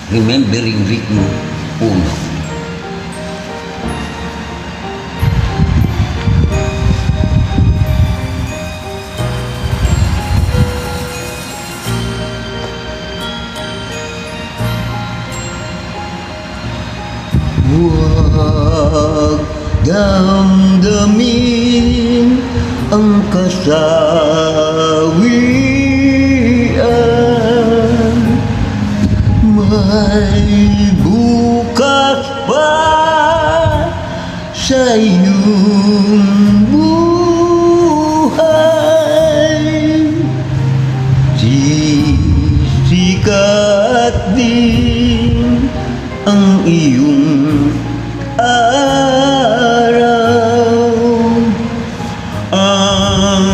Remembering Ritmo 1. Huwag damdamin ang kasawian. May bukas pa sa iyong buhay. Sisikat din ang iyong araw. Ang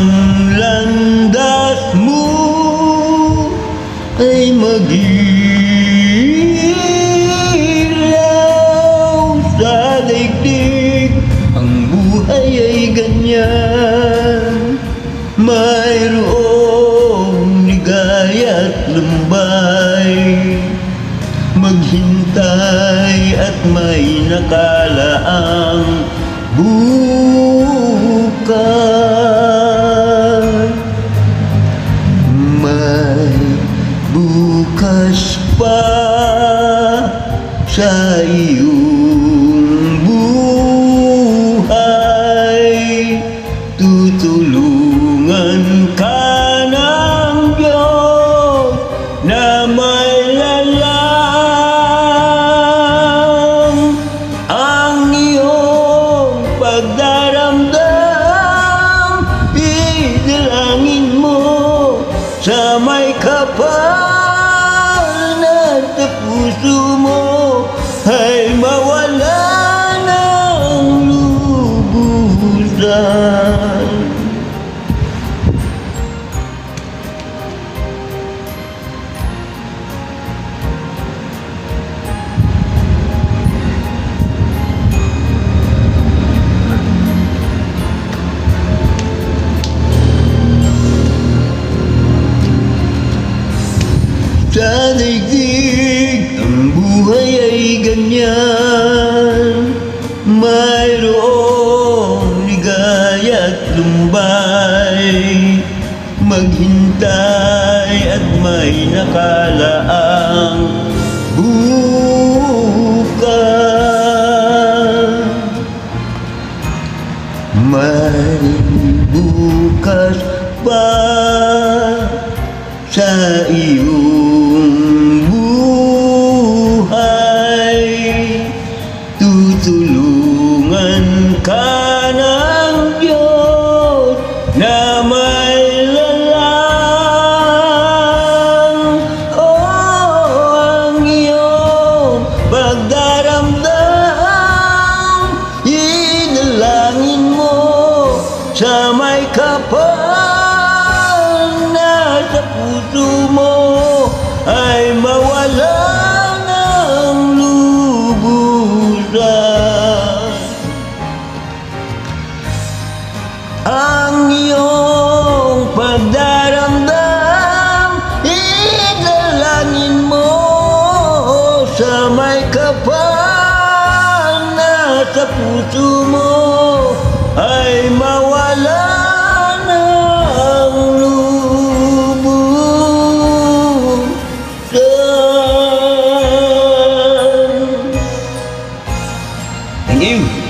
landas mo ay mag-ilaw sa daigdig. Ang buhay ay ganyan, mayroong ligaya at lumbay. Maghintay at may nakalaang bukas. May bukas pa sa iyong buhay. Tutulungan ka ng Diyos na may pagdaramdam. Idalangin mo sa may kapal na sa puso mo ay mawala ng lubusan. Sa daigdig, ang buhay ay ganyan, mayroong ligaya at lumbay. Maghintay at may nakalaang bukas. May bukas pa sa iyong buhay. Tutulungan ka ng Diyos na may lalang. Ang iyong pagdaramdam, idalangin mo sa may kapal sa puso mo ay mawala ng lubusan. Ang iyong pagdaramdam, idalangin mo sa may kapal na sa puso mo ay mawala ng lubusan. Thank you.